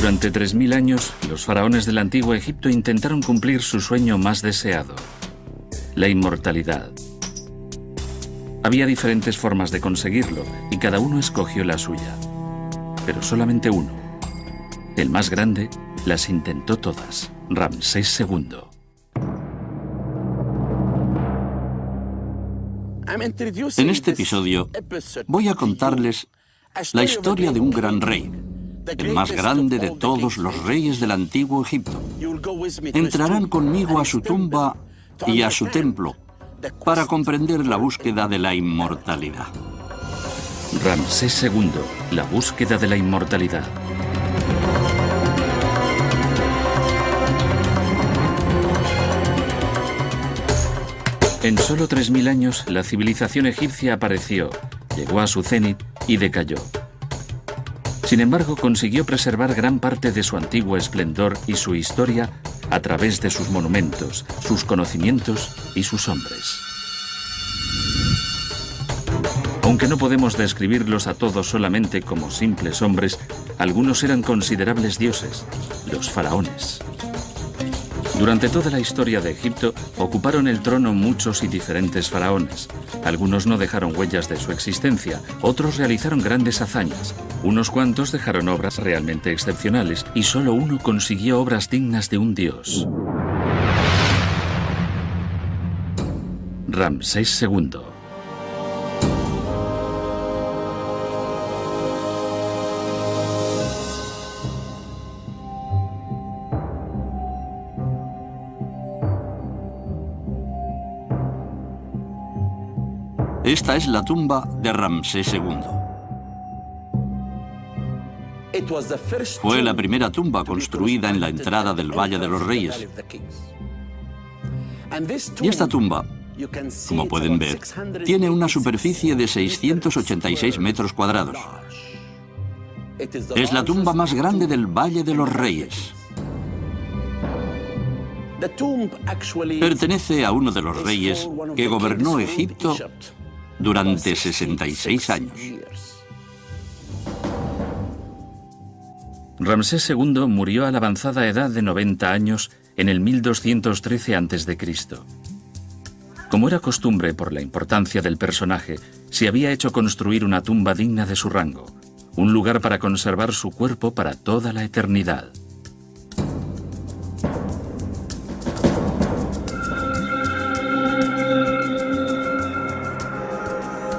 Durante 3000 años, los faraones del antiguo Egipto intentaron cumplir su sueño más deseado, la inmortalidad. Había diferentes formas de conseguirlo y cada uno escogió la suya. Pero solamente uno, el más grande, las intentó todas, Ramsés II. En este episodio voy a contarles la historia de un gran rey, el más grande de todos los reyes del antiguo Egipto. Entrarán conmigo a su tumba y a su templo para comprender la búsqueda de la inmortalidad. Ramsés II, la búsqueda de la inmortalidad. En solo 3000 años, la civilización egipcia apareció, llegó a su cenit y decayó. Sin embargo, consiguió preservar gran parte de su antiguo esplendor y su historia a través de sus monumentos, sus conocimientos y sus hombres. Aunque no podemos describirlos a todos solamente como simples hombres, algunos eran considerables dioses, los faraones. Durante toda la historia de Egipto, ocuparon el trono muchos y diferentes faraones. Algunos no dejaron huellas de su existencia, otros realizaron grandes hazañas. Unos cuantos dejaron obras realmente excepcionales y solo uno consiguió obras dignas de un dios. Ramsés II. Esta es la tumba de Ramsés II. Fue la primera tumba construida en la entrada del Valle de los Reyes. Y esta tumba, como pueden ver, tiene una superficie de 686 metros cuadrados. Es la tumba más grande del Valle de los Reyes. Pertenece a uno de los reyes que gobernó Egipto durante 66 años. Ramsés II murió a la avanzada edad de 90 años en el 1213 a.C. Como era costumbre por la importancia del personaje, se había hecho construir una tumba digna de su rango, un lugar para conservar su cuerpo para toda la eternidad.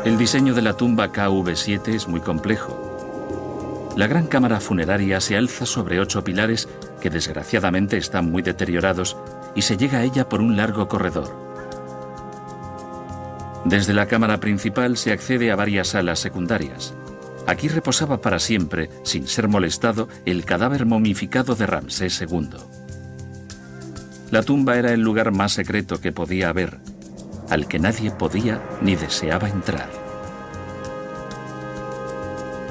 El diseño de la tumba KV7 es muy complejo. La gran cámara funeraria se alza sobre 8 pilares que desgraciadamente están muy deteriorados y se llega a ella por un largo corredor. Desde la cámara principal se accede a varias salas secundarias. Aquí reposaba para siempre, sin ser molestado, el cadáver momificado de Ramsés II. La tumba era el lugar más secreto que podía haber, al que nadie podía ni deseaba entrar.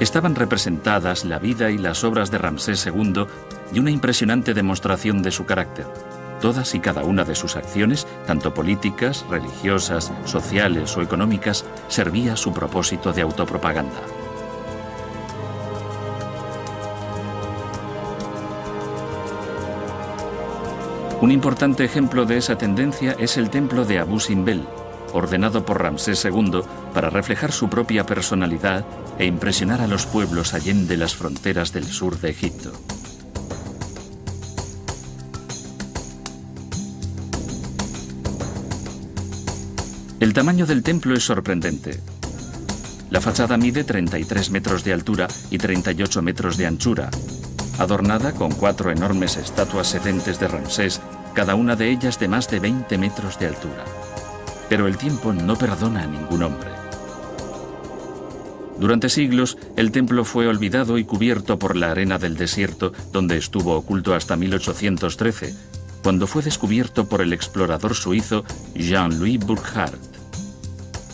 Estaban representadas la vida y las obras de Ramsés II y una impresionante demostración de su carácter. Todas y cada una de sus acciones, tanto políticas, religiosas, sociales o económicas, servía a su propósito de autopropaganda. Un importante ejemplo de esa tendencia es el templo de Abu Simbel, ordenado por Ramsés II para reflejar su propia personalidad e impresionar a los pueblos allende las fronteras del sur de Egipto. El tamaño del templo es sorprendente. La fachada mide 33 metros de altura y 38 metros de anchura, adornada con 4 enormes estatuas sedentes de Ramsés, cada una de ellas de más de 20 metros de altura. Pero el tiempo no perdona a ningún hombre. Durante siglos, el templo fue olvidado y cubierto por la arena del desierto, donde estuvo oculto hasta 1813, cuando fue descubierto por el explorador suizo Jean-Louis Burckhardt.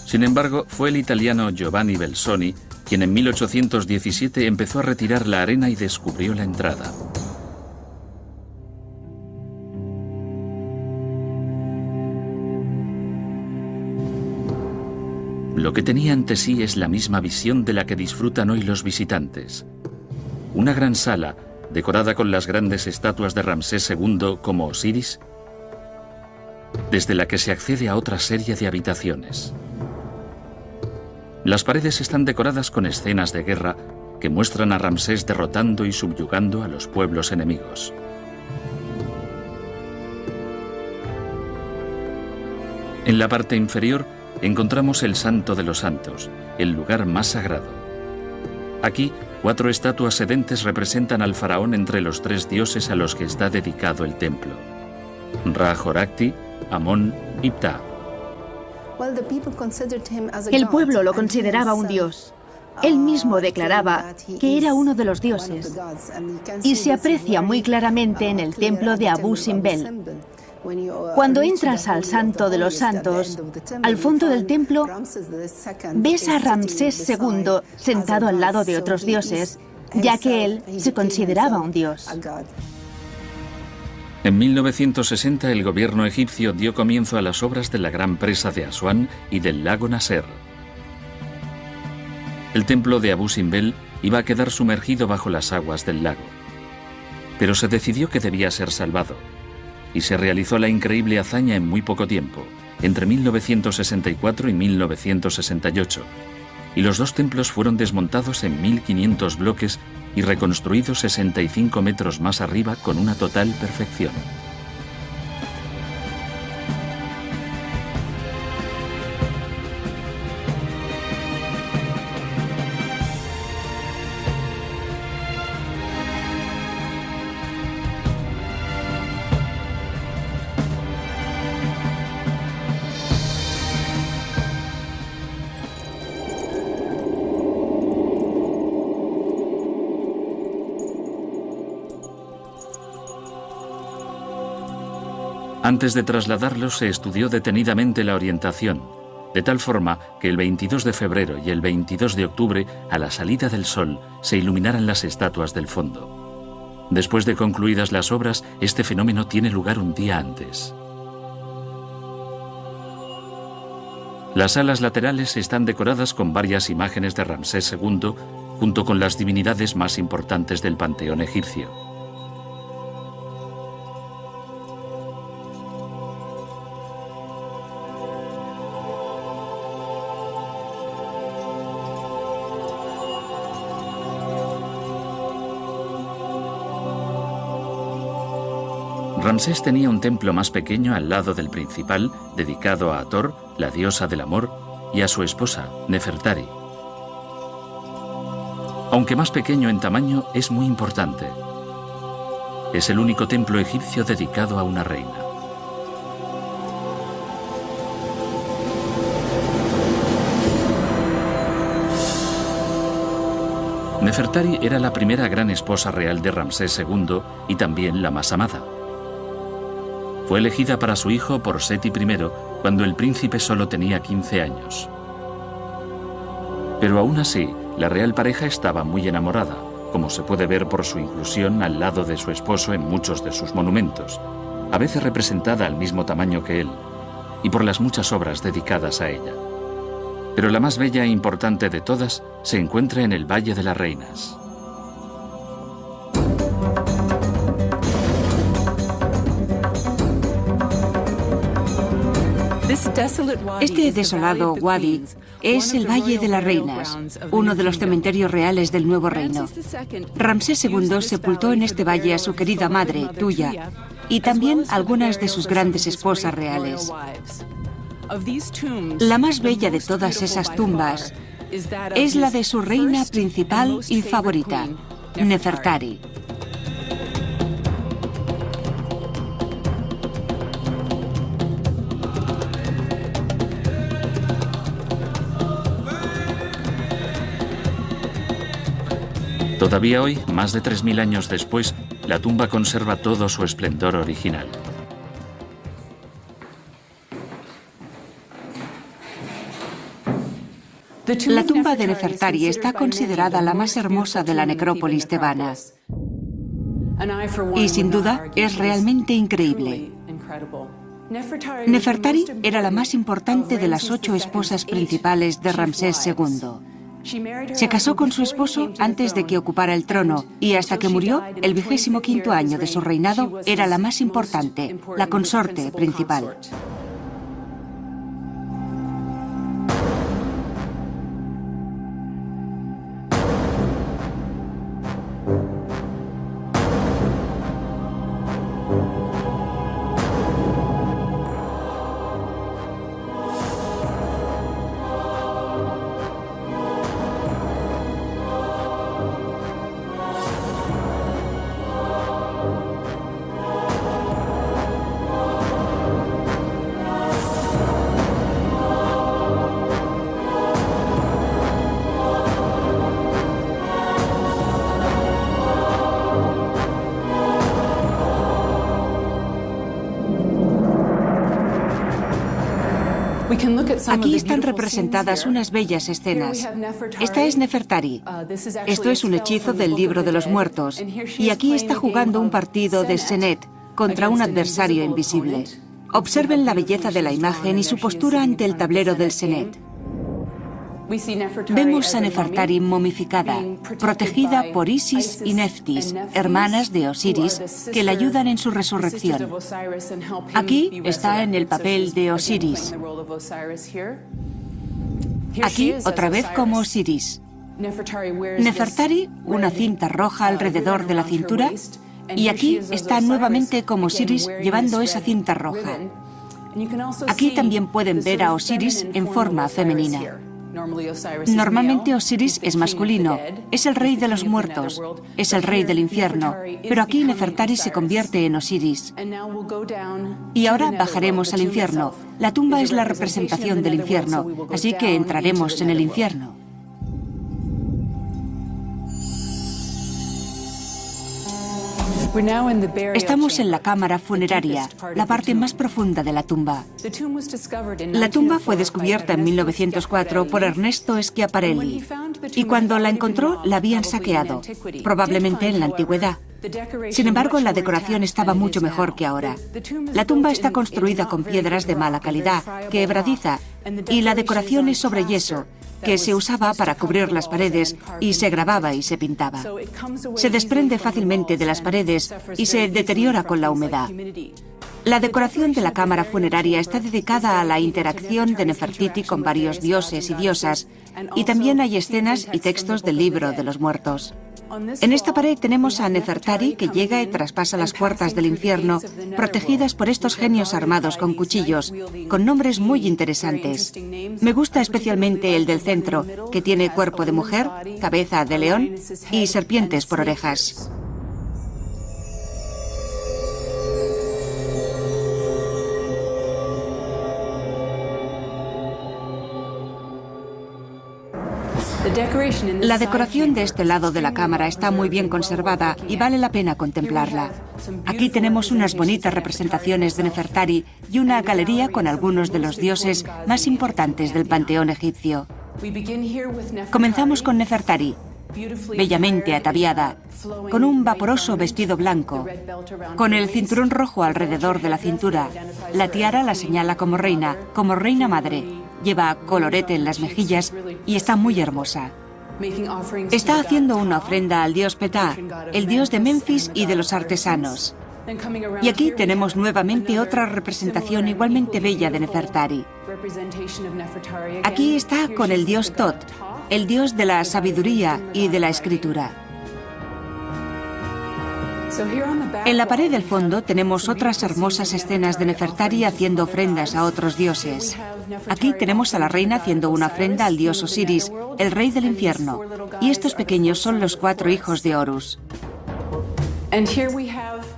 Sin embargo, fue el italiano Giovanni Belzoni quien en 1817 empezó a retirar la arena y descubrió la entrada. Lo que tenía ante sí es la misma visión de la que disfrutan hoy los visitantes. Una gran sala decorada con las grandes estatuas de Ramsés II como Osiris, desde la que se accede a otra serie de habitaciones. Las paredes están decoradas con escenas de guerra que muestran a Ramsés derrotando y subyugando a los pueblos enemigos. En la parte inferior encontramos el Santo de los Santos, el lugar más sagrado. Aquí, 4 estatuas sedentes representan al faraón entre los 3 dioses a los que está dedicado el templo: Ra-Horakhti, Amón y Ptah. El pueblo lo consideraba un dios. Él mismo declaraba que era uno de los dioses, y se aprecia muy claramente en el templo de Abu Simbel. Cuando entras al Santo de los Santos, al fondo del templo, ves a Ramsés II sentado al lado de otros dioses, ya que él se consideraba un dios. En 1960 el gobierno egipcio dio comienzo a las obras de la gran presa de Asuán y del lago Nasser. El templo de Abu Simbel iba a quedar sumergido bajo las aguas del lago. Pero se decidió que debía ser salvado, y se realizó la increíble hazaña en muy poco tiempo, entre 1964 y 1968, y los 2 templos fueron desmontados en 1500 bloques y reconstruidos 65 metros más arriba con una total perfección. Antes de trasladarlos se estudió detenidamente la orientación, de tal forma que el 22 de febrero y el 22 de octubre, a la salida del sol, se iluminaran las estatuas del fondo. Después de concluidas las obras, este fenómeno tiene lugar un día antes. Las alas laterales están decoradas con varias imágenes de Ramsés II, junto con las divinidades más importantes del panteón egipcio. Ramsés tenía un templo más pequeño al lado del principal, dedicado a Hathor, la diosa del amor, y a su esposa, Nefertari. Aunque más pequeño en tamaño, es muy importante. Es el único templo egipcio dedicado a una reina. Nefertari era la primera gran esposa real de Ramsés II y también la más amada. Fue elegida para su hijo por Seti I cuando el príncipe solo tenía 15 años. Pero aún así, la real pareja estaba muy enamorada, como se puede ver por su inclusión al lado de su esposo en muchos de sus monumentos, a veces representada al mismo tamaño que él, y por las muchas obras dedicadas a ella. Pero la más bella e importante de todas se encuentra en el Valle de las Reinas. Este desolado wadi es el Valle de las Reinas, uno de los cementerios reales del Nuevo Reino. Ramsés II sepultó en este valle a su querida madre, Tuya, y también algunas de sus grandes esposas reales. La más bella de todas esas tumbas es la de su reina principal y favorita, Nefertari. Todavía hoy, más de 3000 años después, la tumba conserva todo su esplendor original. La tumba de Nefertari está considerada la más hermosa de la necrópolis tebana. Y sin duda es realmente increíble. Nefertari era la más importante de las 8 esposas principales de Ramsés II. Se casó con su esposo antes de que ocupara el trono y hasta que murió, el 25º año de su reinado era la más importante, la consorte principal. Aquí están representadas unas bellas escenas. Esta es Nefertari. Esto es un hechizo del libro de los muertos. Y aquí está jugando un partido de Senet contra un adversario invisible. Observen la belleza de la imagen y su postura ante el tablero del Senet. Vemos a Nefertari momificada, protegida por Isis y Neftis, hermanas de Osiris, que la ayudan en su resurrección. Aquí está en el papel de Osiris. Aquí otra vez como Osiris. Nefertari, una cinta roja alrededor de la cintura, y aquí está nuevamente como Osiris llevando esa cinta roja. Aquí también pueden ver a Osiris en forma femenina. Normalmente Osiris es masculino, es el rey de los muertos, es el rey del infierno, pero aquí Nefertari se convierte en Osiris. Y ahora bajaremos al infierno. La tumba es la representación del infierno, así que entraremos en el infierno. Estamos en la cámara funeraria, la parte más profunda de la tumba. La tumba fue descubierta en 1904 por Ernesto Schiaparelli y cuando la encontró la habían saqueado, probablemente en la antigüedad. Sin embargo, la decoración estaba mucho mejor que ahora. La tumba está construida con piedras de mala calidad, quebradiza, y la decoración es sobre yeso, que se usaba para cubrir las paredes y se grababa y se pintaba. Se desprende fácilmente de las paredes y se deteriora con la humedad. La decoración de la cámara funeraria está dedicada a la interacción de Nefertiti con varios dioses y diosas, y también hay escenas y textos del libro de los muertos. En esta pared tenemos a Nefertari que llega y traspasa las puertas del infierno, protegidas por estos genios armados con cuchillos, con nombres muy interesantes. Me gusta especialmente el del centro, que tiene cuerpo de mujer, cabeza de león y serpientes por orejas. La decoración de este lado de la cámara está muy bien conservada y vale la pena contemplarla. Aquí tenemos unas bonitas representaciones de Nefertari y una galería con algunos de los dioses más importantes del panteón egipcio. Comenzamos con Nefertari, bellamente ataviada, con un vaporoso vestido blanco, con el cinturón rojo alrededor de la cintura. La tiara la señala como reina madre. Lleva colorete en las mejillas y está muy hermosa. Está haciendo una ofrenda al dios Ptah, el dios de Memphis y de los artesanos. Y aquí tenemos nuevamente otra representación igualmente bella de Nefertari. Aquí está con el dios Tot, el dios de la sabiduría y de la escritura. En la pared del fondo tenemos otras hermosas escenas de Nefertari haciendo ofrendas a otros dioses. Aquí tenemos a la reina haciendo una ofrenda al dios Osiris, el rey del infierno, y estos pequeños son los 4 hijos de Horus.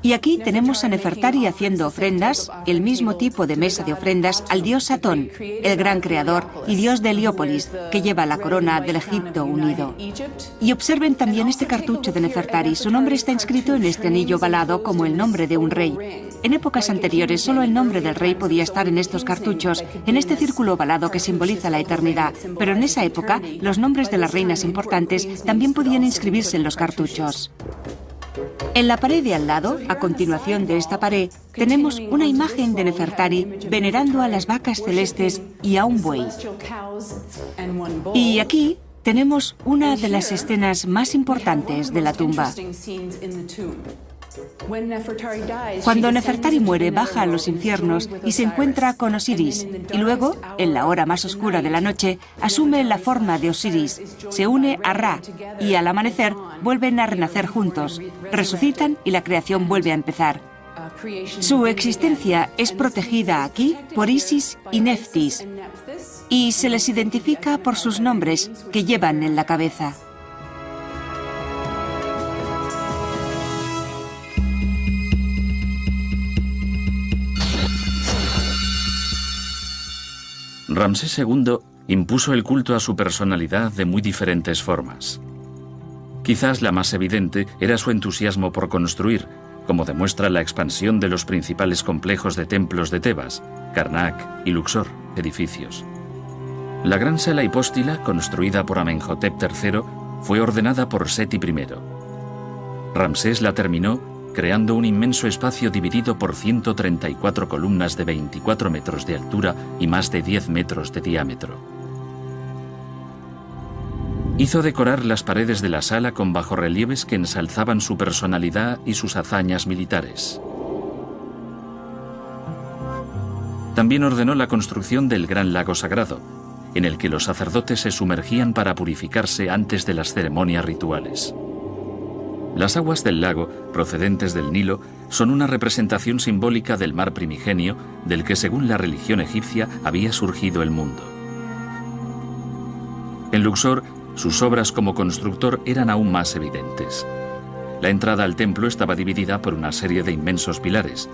Y aquí tenemos a Nefertari haciendo ofrendas, el mismo tipo de mesa de ofrendas, al dios Atón, el gran creador y dios de Heliópolis, que lleva la corona del Egipto unido. Y observen también este cartucho de Nefertari. Su nombre está inscrito en este anillo ovalado como el nombre de un rey. En épocas anteriores, solo el nombre del rey podía estar en estos cartuchos, en este círculo ovalado que simboliza la eternidad. Pero en esa época, los nombres de las reinas importantes también podían inscribirse en los cartuchos. En la pared de al lado, a continuación de esta pared, tenemos una imagen de Nefertari venerando a las vacas celestes y a un buey. Y aquí tenemos una de las escenas más importantes de la tumba. Cuando Nefertari muere, baja a los infiernos y se encuentra con Osiris, y luego, en la hora más oscura de la noche, asume la forma de Osiris, se une a Ra, y al amanecer vuelven a renacer juntos, resucitan y la creación vuelve a empezar. Su existencia es protegida aquí por Isis y Neftis, y se les identifica por sus nombres que llevan en la cabeza. Ramsés II impuso el culto a su personalidad de muy diferentes formas. Quizás la más evidente era su entusiasmo por construir, como demuestra la expansión de los principales complejos de templos de Tebas, Karnak y Luxor, edificios. La gran sala hipóstila, construida por Amenhotep III, fue ordenada por Seti I. Ramsés la terminó creando un inmenso espacio dividido por 134 columnas de 24 metros de altura y más de 10 metros de diámetro. Hizo decorar las paredes de la sala con bajorrelieves que ensalzaban su personalidad y sus hazañas militares. También ordenó la construcción del gran lago sagrado, en el que los sacerdotes se sumergían para purificarse antes de las ceremonias rituales. Las aguas del lago, procedentes del Nilo, son una representación simbólica del mar primigenio, del que según la religión egipcia había surgido el mundo. En Luxor, sus obras como constructor eran aún más evidentes. La entrada al templo estaba dividida por una serie de inmensos pilares.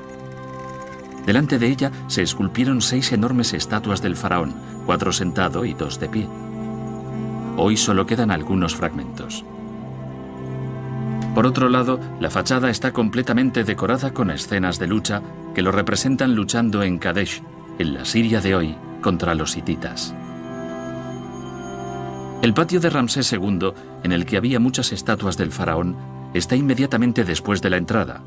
Delante de ella se esculpieron 6 enormes estatuas del faraón, 4 sentado y 2 de pie. Hoy solo quedan algunos fragmentos. Por otro lado, la fachada está completamente decorada con escenas de lucha que lo representan luchando en Kadesh, en la Siria de hoy, contra los hititas. El patio de Ramsés II, en el que había muchas estatuas del faraón, está inmediatamente después de la entrada.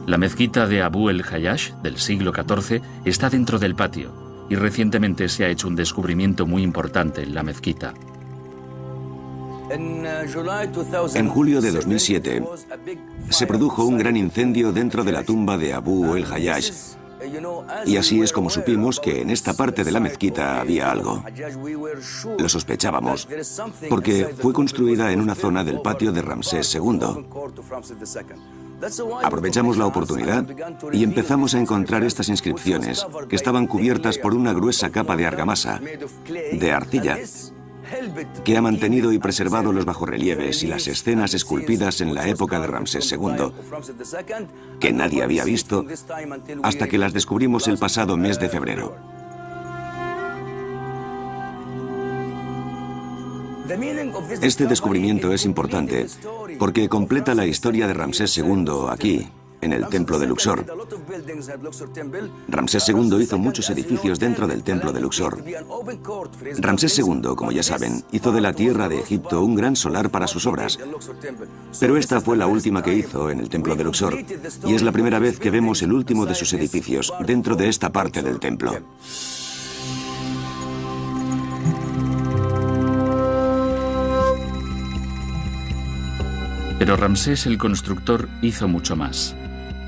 La mezquita de Abu el-Hayash, del siglo XIV, está dentro del patio, y recientemente se ha hecho un descubrimiento muy importante en la mezquita. En julio de 2007, se produjo un gran incendio dentro de la tumba de Abu el-Hayash, y así es como supimos que en esta parte de la mezquita había algo. Lo sospechábamos, porque fue construida en una zona del patio de Ramsés II. Aprovechamos la oportunidad y empezamos a encontrar estas inscripciones que estaban cubiertas por una gruesa capa de argamasa, de arcilla, que ha mantenido y preservado los bajorrelieves y las escenas esculpidas en la época de Ramsés II, que nadie había visto hasta que las descubrimos el pasado mes de febrero. Este descubrimiento es importante porque completa la historia de Ramsés II aquí, en el templo de Luxor. Ramsés II hizo muchos edificios dentro del templo de Luxor. Ramsés II, como ya saben, hizo de la tierra de Egipto un gran solar para sus obras. Pero esta fue la última que hizo en el templo de Luxor, y es la primera vez que vemos el último de sus edificios dentro de esta parte del templo. Pero Ramsés el constructor hizo mucho más.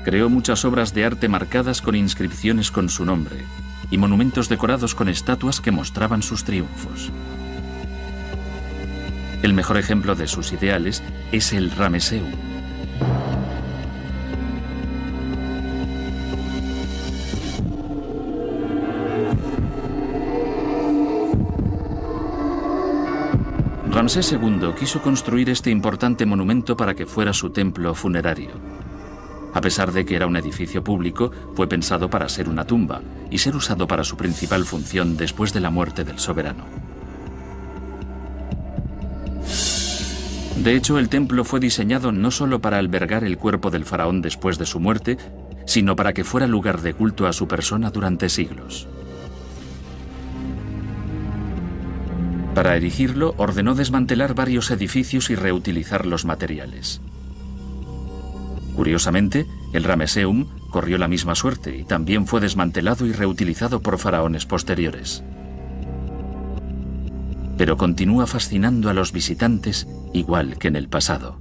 Creó muchas obras de arte marcadas con inscripciones con su nombre y monumentos decorados con estatuas que mostraban sus triunfos. El mejor ejemplo de sus ideales es el Ramesseum. Ramsés II quiso construir este importante monumento para que fuera su templo funerario. A pesar de que era un edificio público, fue pensado para ser una tumba y ser usado para su principal función después de la muerte del soberano. De hecho, el templo fue diseñado no solo para albergar el cuerpo del faraón después de su muerte, sino para que fuera lugar de culto a su persona durante siglos. Para erigirlo, ordenó desmantelar varios edificios y reutilizar los materiales. Curiosamente, El Ramesseum corrió la misma suerte y también fue desmantelado y reutilizado por faraones posteriores. Pero continúa fascinando a los visitantes igual que en el pasado.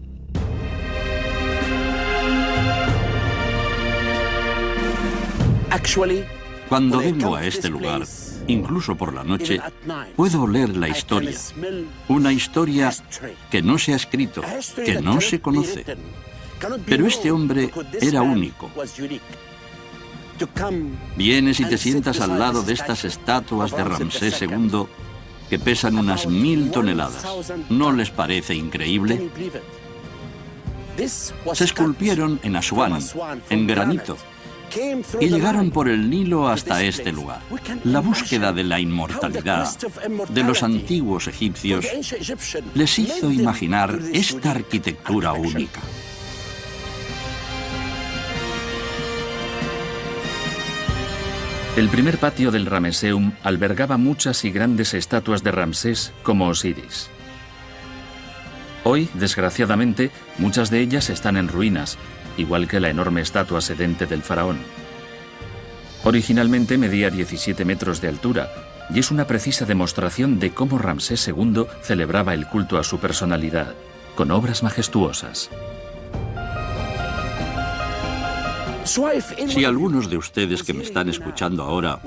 Cuando vengo a este lugar, incluso por la noche, puedo oler la historia. Una historia que no se ha escrito, que no se conoce. Pero este hombre era único. Vienes y te sientas al lado de estas estatuas de Ramsés II que pesan unas 1000 toneladas. ¿No les parece increíble? Se esculpieron en Asuán, en granito, y llegaron por el Nilo hasta este lugar. La búsqueda de la inmortalidad de los antiguos egipcios les hizo imaginar esta arquitectura única. El primer patio del Ramesseum albergaba muchas y grandes estatuas de Ramsés como Osiris. Hoy, desgraciadamente, muchas de ellas están en ruinas, igual que la enorme estatua sedente del faraón. Originalmente medía 17 metros de altura y es una precisa demostración de cómo Ramsés II celebraba el culto a su personalidad, con obras majestuosas. Si algunos de ustedes que me están escuchando ahora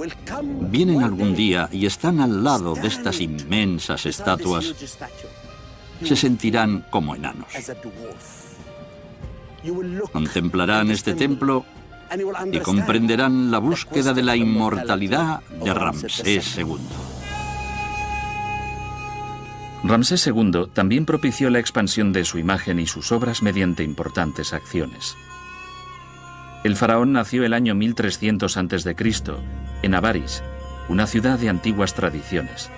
vienen algún día y están al lado de estas inmensas estatuas, se sentirán como enanos. Contemplarán este templo y comprenderán la búsqueda de la inmortalidad de Ramsés II. Ramsés II también propició la expansión de su imagen y sus obras mediante importantes acciones. El faraón nació el año 1300 a.C., en Avaris, una ciudad de antiguas tradiciones,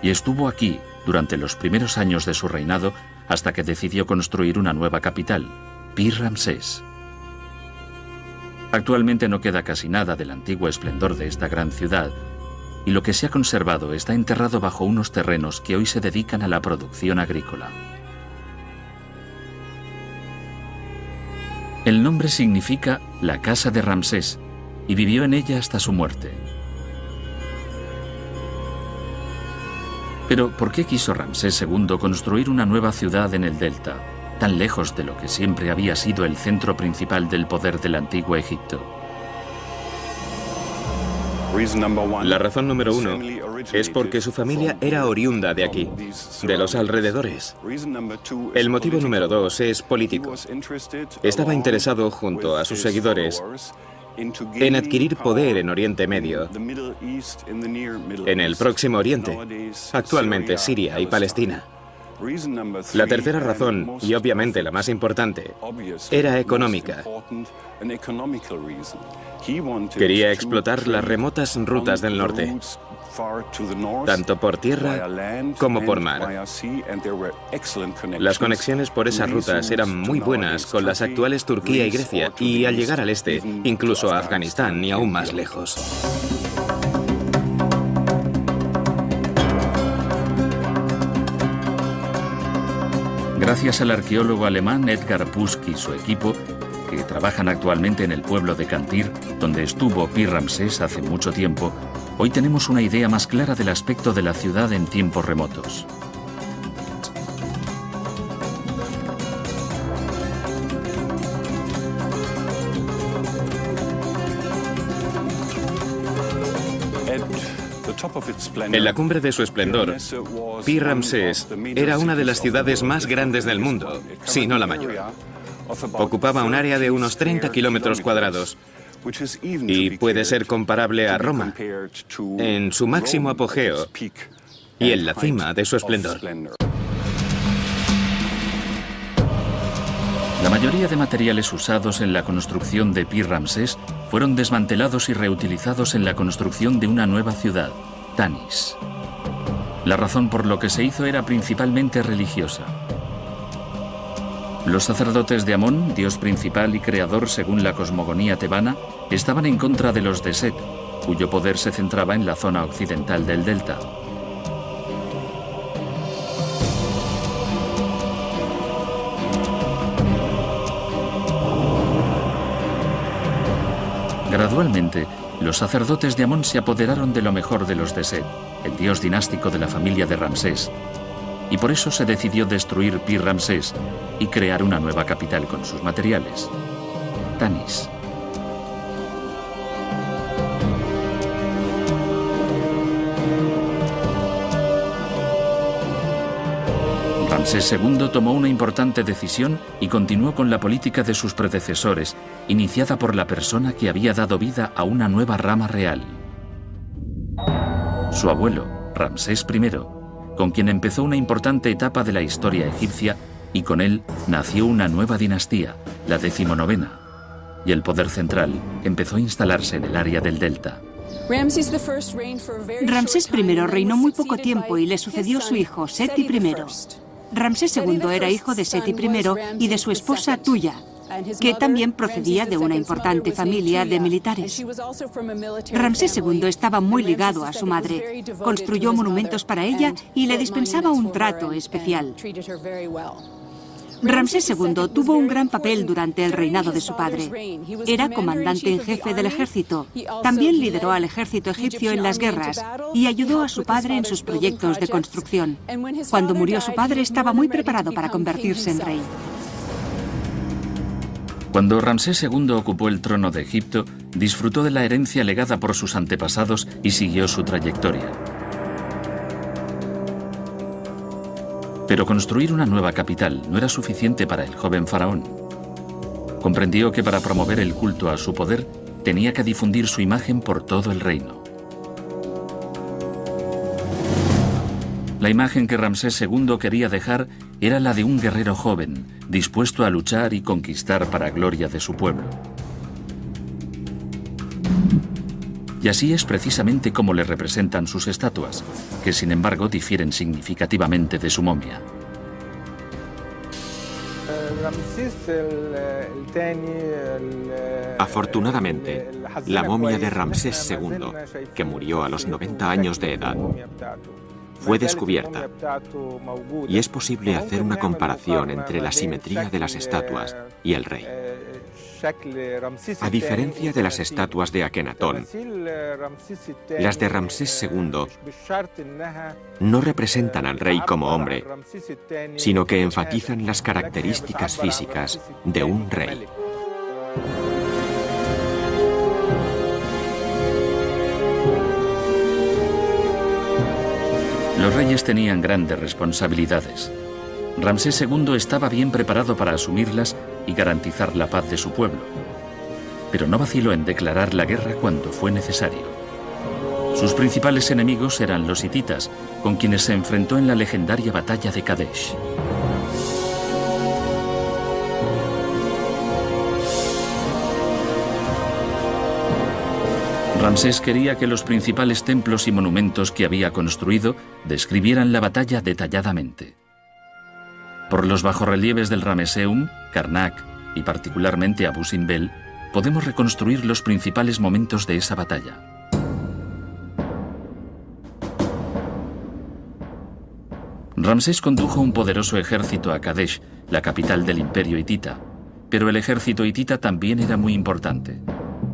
y estuvo aquí durante los primeros años de su reinado hasta que decidió construir una nueva capital, Pi-Ramsés. Actualmente no queda casi nada del antiguo esplendor de esta gran ciudad, y lo que se ha conservado está enterrado bajo unos terrenos que hoy se dedican a la producción agrícola. El nombre significa la casa de Ramsés, y vivió en ella hasta su muerte. Pero, ¿por qué quiso Ramsés II construir una nueva ciudad en el delta, tan lejos de lo que siempre había sido el centro principal del poder del antiguo Egipto? La razón número 1 es porque su familia era oriunda de aquí, de los alrededores. El motivo número 2 es político. Estaba interesado, junto a sus seguidores, en adquirir poder en Oriente Medio, en el Próximo Oriente, actualmente Siria y Palestina. La tercera razón, y obviamente la más importante, era económica. Quería explotar las remotas rutas del norte, tanto por tierra como por mar. Las conexiones por esas rutas eran muy buenas con las actuales Turquía y Grecia, y al llegar al este, incluso a Afganistán y aún más lejos. Gracias al arqueólogo alemán Edgar Pusk y su equipo, que trabajan actualmente en el pueblo de Cantir, donde estuvo Pi-Ramsés hace mucho tiempo, hoy tenemos una idea más clara del aspecto de la ciudad en tiempos remotos. En la cumbre de su esplendor, Pi-Ramsés era una de las ciudades más grandes del mundo, si no la mayor. Ocupaba un área de unos 30 kilómetros cuadrados y puede ser comparable a Roma en su máximo apogeo y en la cima de su esplendor. La mayoría de materiales usados en la construcción de Pi-Ramsés fueron desmantelados y reutilizados en la construcción de una nueva ciudad, Tanis. La razón por lo que se hizo era principalmente religiosa. Los sacerdotes de Amón, dios principal y creador según la cosmogonía tebana, estaban en contra de los de Set, cuyo poder se centraba en la zona occidental del delta. Gradualmente, los sacerdotes de Amón se apoderaron de lo mejor de los de Set, el dios dinástico de la familia de Ramsés, y por eso se decidió destruir Pi-Ramsés y crear una nueva capital con sus materiales, Tanis. Ramsés II tomó una importante decisión y continuó con la política de sus predecesores, iniciada por la persona que había dado vida a una nueva rama real. Su abuelo, Ramsés I, con quien empezó una importante etapa de la historia egipcia, y con él nació una nueva dinastía, la 19ª, y el poder central empezó a instalarse en el área del delta. Ramsés I reinó muy poco tiempo y le sucedió su hijo, Seti I. Ramsés II era hijo de Seti I y de su esposa Tuya, que también procedía de una importante familia de militares. Ramsés II estaba muy ligado a su madre, construyó monumentos para ella y le dispensaba un trato especial. Ramsés II tuvo un gran papel durante el reinado de su padre. Era comandante en jefe del ejército. También lideró al ejército egipcio en las guerras y ayudó a su padre en sus proyectos de construcción. Cuando murió su padre estaba muy preparado para convertirse en rey. Cuando Ramsés II ocupó el trono de Egipto, disfrutó de la herencia legada por sus antepasados y siguió su trayectoria. Pero construir una nueva capital no era suficiente para el joven faraón. Comprendió que para promover el culto a su poder, tenía que difundir su imagen por todo el reino. La imagen que Ramsés II quería dejar era la de un guerrero joven, dispuesto a luchar y conquistar para gloria de su pueblo. Y así es precisamente como le representan sus estatuas, que sin embargo difieren significativamente de su momia. Afortunadamente, la momia de Ramsés II, que murió a los 90 años de edad, fue descubierta y es posible hacer una comparación entre la simetría de las estatuas y el rey. A diferencia de las estatuas de Akenatón, las de Ramsés II no representan al rey como hombre, sino que enfatizan las características físicas de un rey. Los reyes tenían grandes responsabilidades. Ramsés II estaba bien preparado para asumirlas y garantizar la paz de su pueblo, pero no vaciló en declarar la guerra cuando fue necesario. Sus principales enemigos eran los hititas, con quienes se enfrentó en la legendaria batalla de Kadesh. Ramsés quería que los principales templos y monumentos que había construido describieran la batalla detalladamente. Por los bajorrelieves del Rameseum, Karnak y particularmente Abu Simbel, podemos reconstruir los principales momentos de esa batalla. Ramsés condujo un poderoso ejército a Kadesh, la capital del imperio hitita, pero el ejército hitita también era muy importante.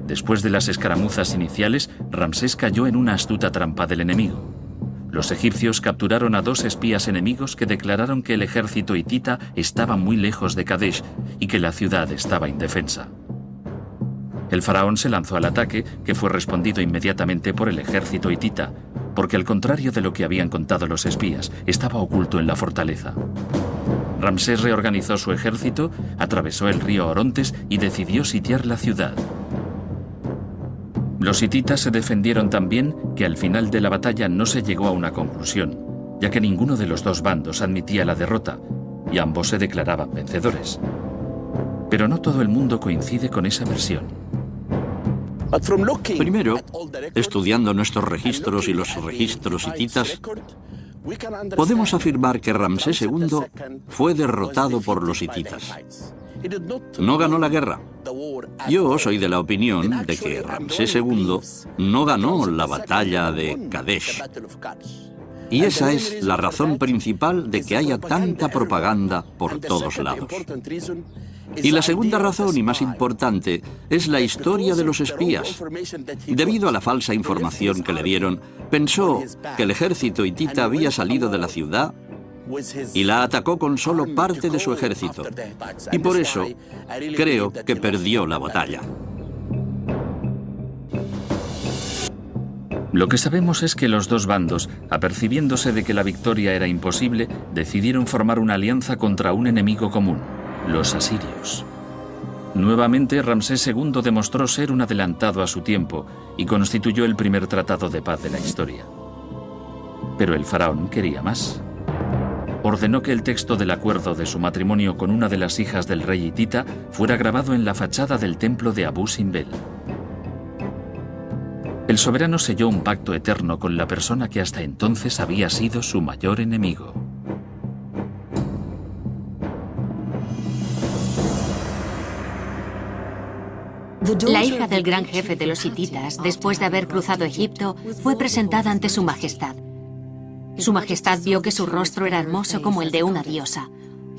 Después de las escaramuzas iniciales, Ramsés cayó en una astuta trampa del enemigo. Los egipcios capturaron a 2 espías enemigos que declararon que el ejército hitita estaba muy lejos de Kadesh y que la ciudad estaba indefensa. El faraón se lanzó al ataque, que fue respondido inmediatamente por el ejército hitita, porque al contrario de lo que habían contado los espías, estaba oculto en la fortaleza. Ramsés reorganizó su ejército, atravesó el río Orontes y decidió sitiar la ciudad. Los hititas se defendieron tan bien que al final de la batalla no se llegó a una conclusión, ya que ninguno de los 2 bandos admitía la derrota y ambos se declaraban vencedores. Pero no todo el mundo coincide con esa versión. Primero, estudiando nuestros registros y los registros hititas, podemos afirmar que Ramsés II fue derrotado por los hititas. No ganó la guerra. Yo soy de la opinión de que Ramsés II no ganó la batalla de Kadesh. Y esa es la razón principal de que haya tanta propaganda por todos lados. Y la segunda razón, y más importante, es la historia de los espías. Debido a la falsa información que le dieron, pensó que el ejército hitita había salido de la ciudad y la atacó con solo parte de su ejército. Y por eso creo que perdió la batalla. Lo que sabemos es que los dos bandos, apercibiéndose de que la victoria era imposible, decidieron formar una alianza contra un enemigo común, los asirios. Nuevamente, Ramsés II demostró ser un adelantado a su tiempo y constituyó el primer tratado de paz de la historia. Pero el faraón quería más. Ordenó que el texto del acuerdo de su matrimonio con una de las hijas del rey hitita fuera grabado en la fachada del templo de Abu Simbel. El soberano selló un pacto eterno con la persona que hasta entonces había sido su mayor enemigo. La hija del gran jefe de los hititas, después de haber cruzado Egipto, fue presentada ante su majestad. Su majestad vio que su rostro era hermoso como el de una diosa.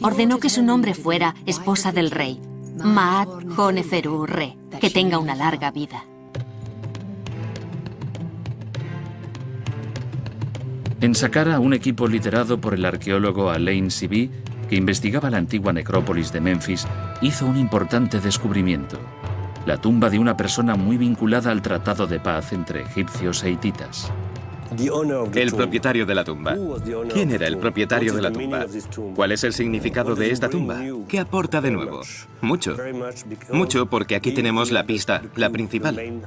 Ordenó que su nombre fuera esposa del rey, Maat Honeferu Re, que tenga una larga vida. En Saqqara, un equipo liderado por el arqueólogo Alain Sibi, que investigaba la antigua necrópolis de Menfis, hizo un importante descubrimiento: la tumba de una persona muy vinculada al tratado de paz entre egipcios e hititas. El propietario de la tumba. ¿Quién era el propietario de la tumba? ¿Cuál es el significado de esta tumba? ¿Qué aporta de nuevo? Mucho. Mucho, porque aquí tenemos la pista, la principal.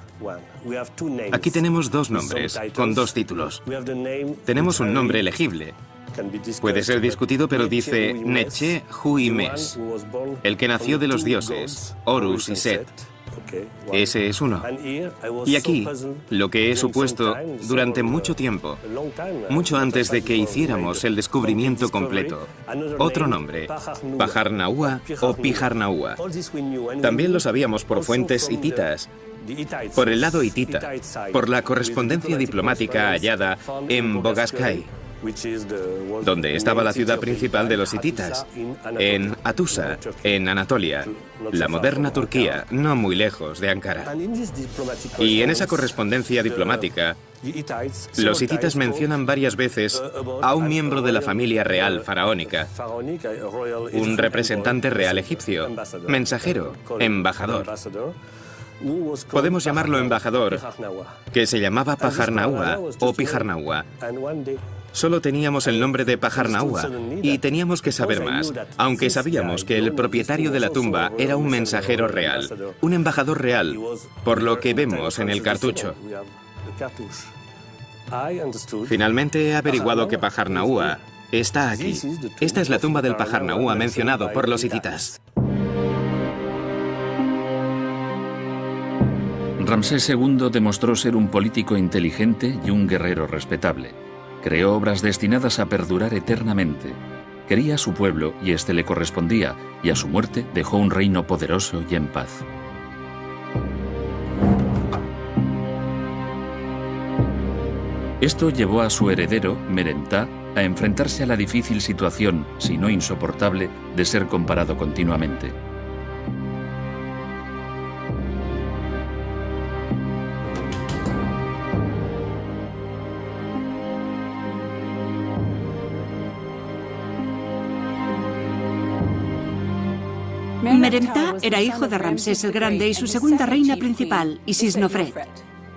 Aquí tenemos dos nombres, con dos títulos. Tenemos un nombre legible. Puede ser discutido, pero dice Neche Hui Mes, el que nació de los dioses, Horus y Set. Ese es uno. Y aquí, lo que he supuesto durante mucho tiempo, mucho antes de que hiciéramos el descubrimiento completo, otro nombre, Pajarnaúa o Pijarnaúa. También lo sabíamos por fuentes hititas, por el lado hitita, por la correspondencia diplomática hallada en Bogaskai, donde estaba la ciudad principal de los hititas, en Atusa, en Anatolia, la moderna Turquía, no muy lejos de Ankara. Y en esa correspondencia diplomática, los hititas mencionan varias veces a un miembro de la familia real faraónica, un representante real egipcio, mensajero, embajador. Podemos llamarlo embajador, que se llamaba Pajarnaúa o Pijarnaúa. Solo teníamos el nombre de Pajarnaúa y teníamos que saber más, aunque sabíamos que el propietario de la tumba era un mensajero real, un embajador real, por lo que vemos en el cartucho. Finalmente he averiguado que Pajarnaúa está aquí. Esta es la tumba del Pajarnaúa mencionado por los hititas. Ramsés II demostró ser un político inteligente y un guerrero respetable. Creó obras destinadas a perdurar eternamente. Quería a su pueblo y este le correspondía, y a su muerte dejó un reino poderoso y en paz. Esto llevó a su heredero, Merentá, a enfrentarse a la difícil situación, si no insoportable, de ser comparado continuamente. Merentá era hijo de Ramsés el Grande y su segunda reina principal, Isisnofret.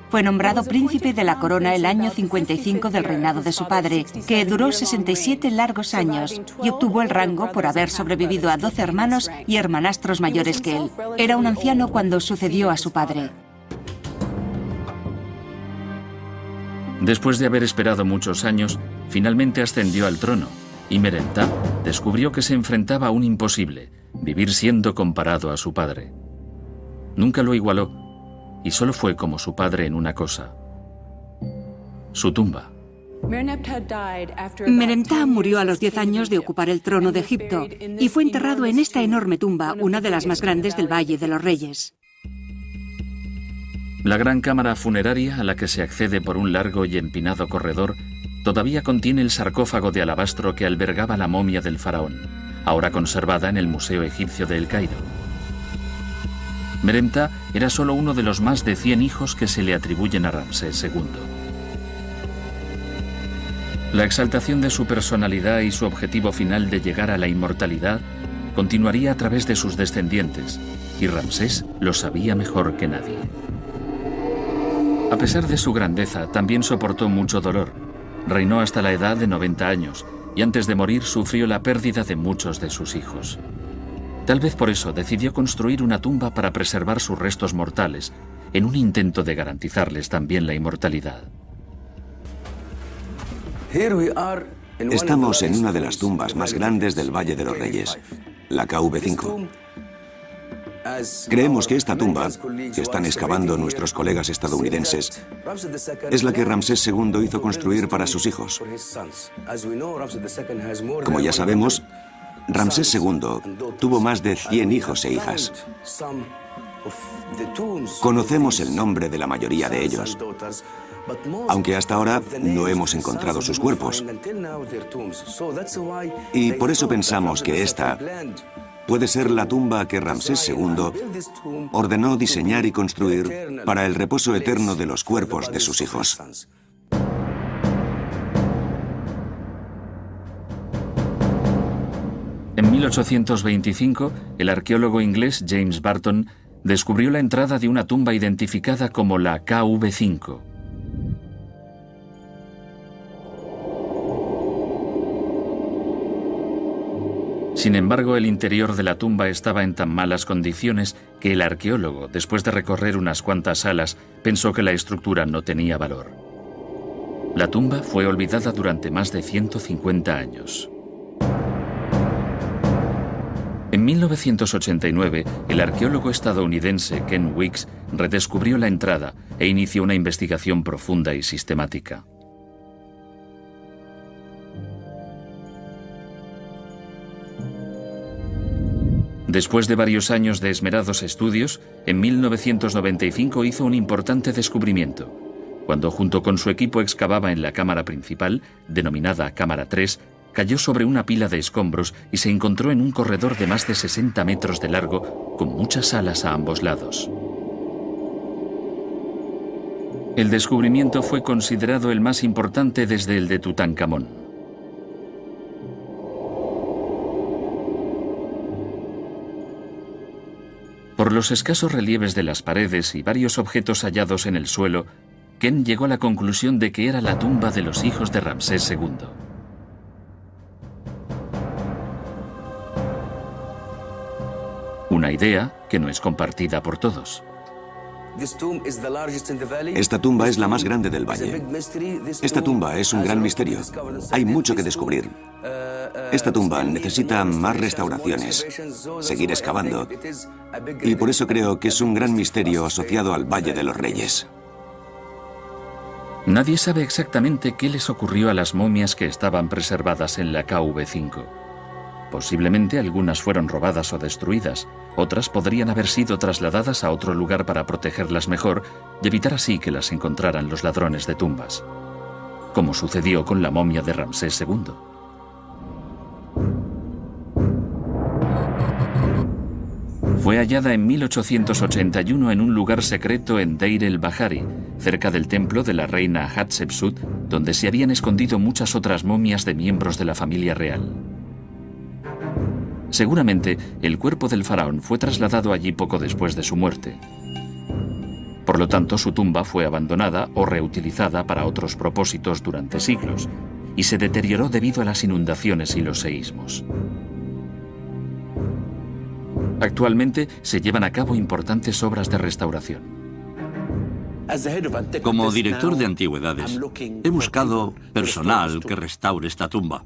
Fue nombrado príncipe de la corona el año 55 del reinado de su padre, que duró 67 largos años, y obtuvo el rango por haber sobrevivido a 12 hermanos y hermanastros mayores que él. Era un anciano cuando sucedió a su padre. Después de haber esperado muchos años, finalmente ascendió al trono, y Merentá descubrió que se enfrentaba a un imposible: vivir siendo comparado a su padre. Nunca lo igualó, y solo fue como su padre en una cosa: su tumba. Merentá murió a los 10 años de ocupar el trono de Egipto y fue enterrado en esta enorme tumba, una de las más grandes del Valle de los Reyes. La gran cámara funeraria, a la que se accede por un largo y empinado corredor, todavía contiene el sarcófago de alabastro que albergaba la momia del faraón, ahora conservada en el Museo Egipcio de El Cairo. Meremta era solo uno de los más de 100 hijos que se le atribuyen a Ramsés II. La exaltación de su personalidad y su objetivo final de llegar a la inmortalidad continuaría a través de sus descendientes, y Ramsés lo sabía mejor que nadie. A pesar de su grandeza, también soportó mucho dolor. Reinó hasta la edad de 90 años, y antes de morir sufrió la pérdida de muchos de sus hijos. Tal vez por eso decidió construir una tumba para preservar sus restos mortales, en un intento de garantizarles también la inmortalidad. Estamos en una de las tumbas más grandes del Valle de los Reyes, la KV5. Creemos que esta tumba, que están excavando nuestros colegas estadounidenses, es la que Ramsés II hizo construir para sus hijos. Como ya sabemos, Ramsés II tuvo más de 100 hijos e hijas. Conocemos el nombre de la mayoría de ellos, aunque hasta ahora no hemos encontrado sus cuerpos. Y por eso pensamos que esta puede ser la tumba que Ramsés II ordenó diseñar y construir para el reposo eterno de los cuerpos de sus hijos. En 1825, el arqueólogo inglés James Barton descubrió la entrada de una tumba identificada como la KV5. Sin embargo, el interior de la tumba estaba en tan malas condiciones que el arqueólogo, después de recorrer unas cuantas salas, pensó que la estructura no tenía valor. La tumba fue olvidada durante más de 150 años. En 1989, el arqueólogo estadounidense Ken Weeks redescubrió la entrada e inició una investigación profunda y sistemática. Después de varios años de esmerados estudios, en 1995 hizo un importante descubrimiento. Cuando junto con su equipo excavaba en la cámara principal, denominada Cámara 3, cayó sobre una pila de escombros y se encontró en un corredor de más de 60 metros de largo, con muchas salas a ambos lados. El descubrimiento fue considerado el más importante desde el de Tutankamón. Por los escasos relieves de las paredes y varios objetos hallados en el suelo, Ken llegó a la conclusión de que era la tumba de los hijos de Ramsés II. Una idea que no es compartida por todos. Esta tumba es la más grande del valle. Esta tumba es un gran misterio. Hay mucho que descubrir. Esta tumba necesita más restauraciones, seguir excavando, y por eso creo que es un gran misterio asociado al Valle de los Reyes. Nadie sabe exactamente qué les ocurrió a las momias que estaban preservadas en la KV5. Posiblemente algunas fueron robadas o destruidas, otras podrían haber sido trasladadas a otro lugar para protegerlas mejor y evitar así que las encontraran los ladrones de tumbas, como sucedió con la momia de Ramsés II. Fue hallada en 1881 en un lugar secreto en Deir el-Bahari, cerca del templo de la reina Hatshepsut, donde se habían escondido muchas otras momias de miembros de la familia real. Seguramente, el cuerpo del faraón fue trasladado allí poco después de su muerte. Por lo tanto, su tumba fue abandonada o reutilizada para otros propósitos durante siglos, y se deterioró debido a las inundaciones y los seísmos. Actualmente se llevan a cabo importantes obras de restauración. Como director de antigüedades, he buscado personal que restaure esta tumba.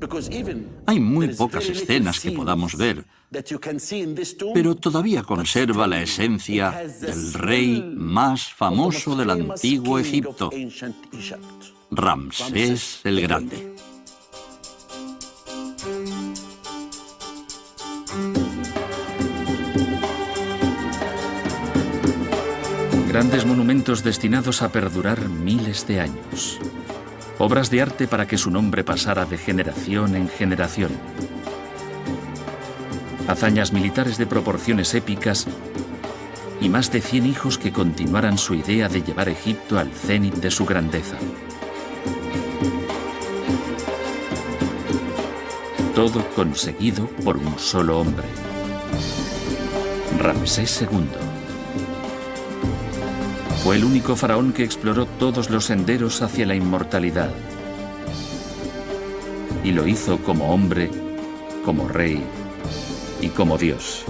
Hay muy pocas escenas que podamos ver, pero todavía conserva la esencia del rey más famoso del antiguo Egipto, Ramsés el Grande. Grandes monumentos destinados a perdurar miles de años. Obras de arte para que su nombre pasara de generación en generación. Hazañas militares de proporciones épicas y más de 100 hijos que continuaran su idea de llevar Egipto al cénit de su grandeza. Todo conseguido por un solo hombre, Ramsés II. Fue el único faraón que exploró todos los senderos hacia la inmortalidad. Y lo hizo como hombre, como rey y como Dios.